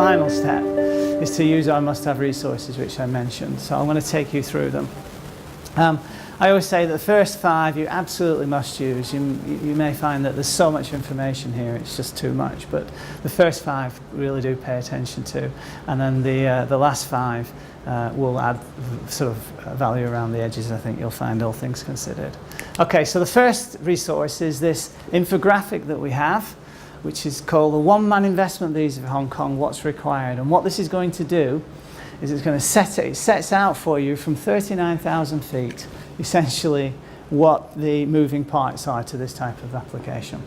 final step is to use our must-have resources, which I mentioned. So I'm going to take you through them. I always say that the first 5 you absolutely must use. You may find that there's so much information here, it's just too much, but the first 5 really do pay attention to, and then the last 5 will add sort of value around the edges, I think you'll find, all things considered. Okay, so the first resource is this infographic that we have, which is called the One-Man Investment Visa for Hong Kong, What's Required. And what this is going to do is it's going to it sets out for you from 39,000 feet, essentially what the moving parts are to this type of application.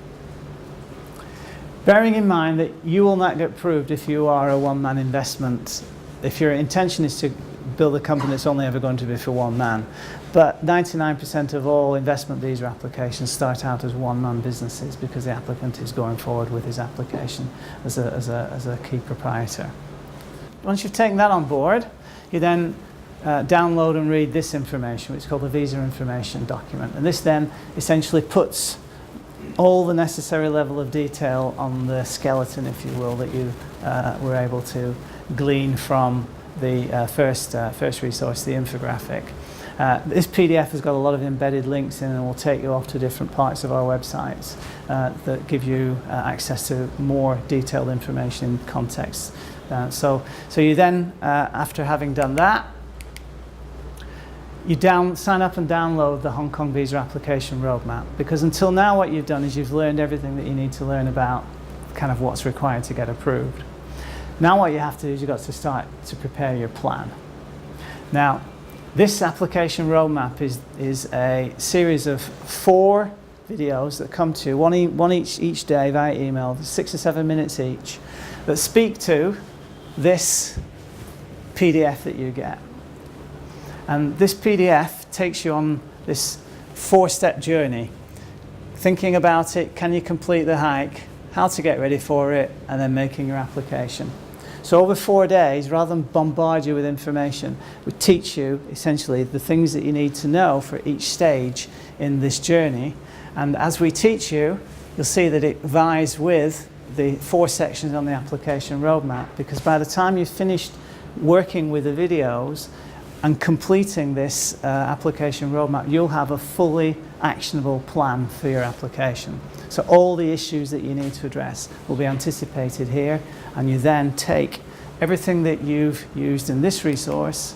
Bearing in mind that you will not get approved if you are a one-man investment, if your intention is to build a company that's only ever going to be for one man. But 99% of all investment visa applications start out as one-man businesses because the applicant is going forward with his application as a key proprietor. Once you've taken that on board, you then download and read this information, which is called the Visa Information Document. And this then essentially puts all the necessary level of detail on the skeleton, if you will, that you were able to glean from the first resource, the infographic. This PDF has got a lot of embedded links in and will take you off to different parts of our websites that give you access to more detailed information in context. So you then, after having done that, you sign up and download the Hong Kong Visa Application Roadmap, because until now what you've done is you've learned everything that you need to learn about kind of what's required to get approved. Now what you have to do is you've got to start to prepare your plan. Now, this application roadmap is a series of 4 videos that come to you, one each day via email, 6 or 7 minutes each, that speak to this PDF that you get. And this PDF takes you on this 4-step journey, thinking about it, can you complete the hike, how to get ready for it, and then making your application. So over 4 days, rather than bombard you with information, we teach you essentially the things that you need to know for each stage in this journey. And as we teach you, you'll see that it vies with the 4 sections on the application roadmap, because by the time you've finished working with the videos and completing this application roadmap, you'll have a fully actionable plan for your application. So all the issues that you need to address will be anticipated here, and you then take everything that you've used in this resource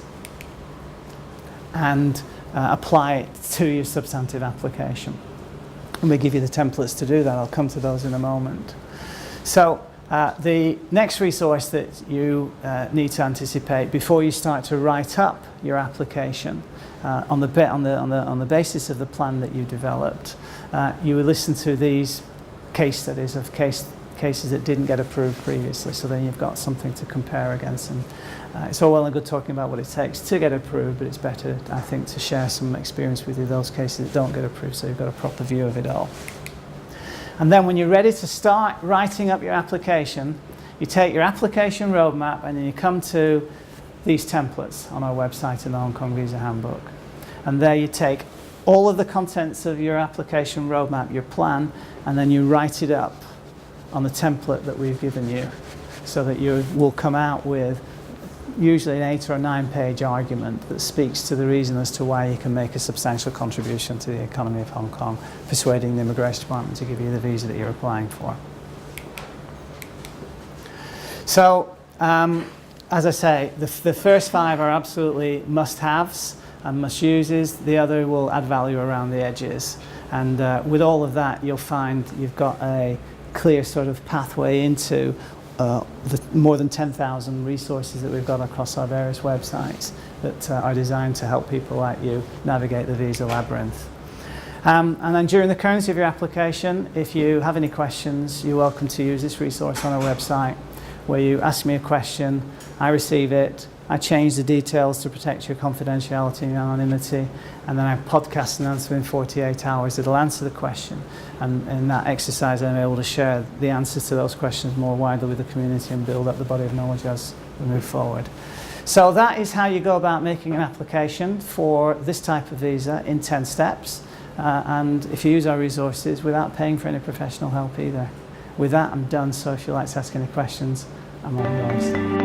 and apply it to your substantive application. And we give you the templates to do that. I'll come to those in a moment. So the next resource that you need to anticipate before you start to write up your application on the basis of the plan that you developed, you will listen to these case studies of cases that didn't get approved previously, so then you've got something to compare against. And it's all well and good talking about what it takes to get approved, but it's better, I think, to share some experience with you, those cases that don't get approved, so you've got a proper view of it all. And then when you're ready to start writing up your application, you take your application roadmap and then you come to these templates on our website in the Hong Kong Visa Handbook. And there you take all of the contents of your application roadmap, your plan, and then you write it up on the template that we've given you, so that you will come out with usually an 8 or 9 page argument that speaks to the reason as to why you can make a substantial contribution to the economy of Hong Kong, persuading the Immigration Department to give you the visa that you're applying for. So, as I say, the first 5 are absolutely must-haves and must-uses. The other will add value around the edges. And with all of that, you'll find you've got a clear sort of pathway into the more than 10,000 resources that we've got across our various websites that are designed to help people like you navigate the visa labyrinth. And then during the currency of your application, if you have any questions, you're welcome to use this resource on our website, where you ask me a question, I receive it, I change the details to protect your confidentiality and anonymity, and then I podcast an answer in 48 hours that'll answer the question. And in that exercise, I'm able to share the answers to those questions more widely with the community and build up the body of knowledge as we move forward. So that is how you go about making an application for this type of visa in 10 steps. And if you use our resources without paying for any professional help either. With that, I'm done, so if you'd like to ask any questions, I'm all yours.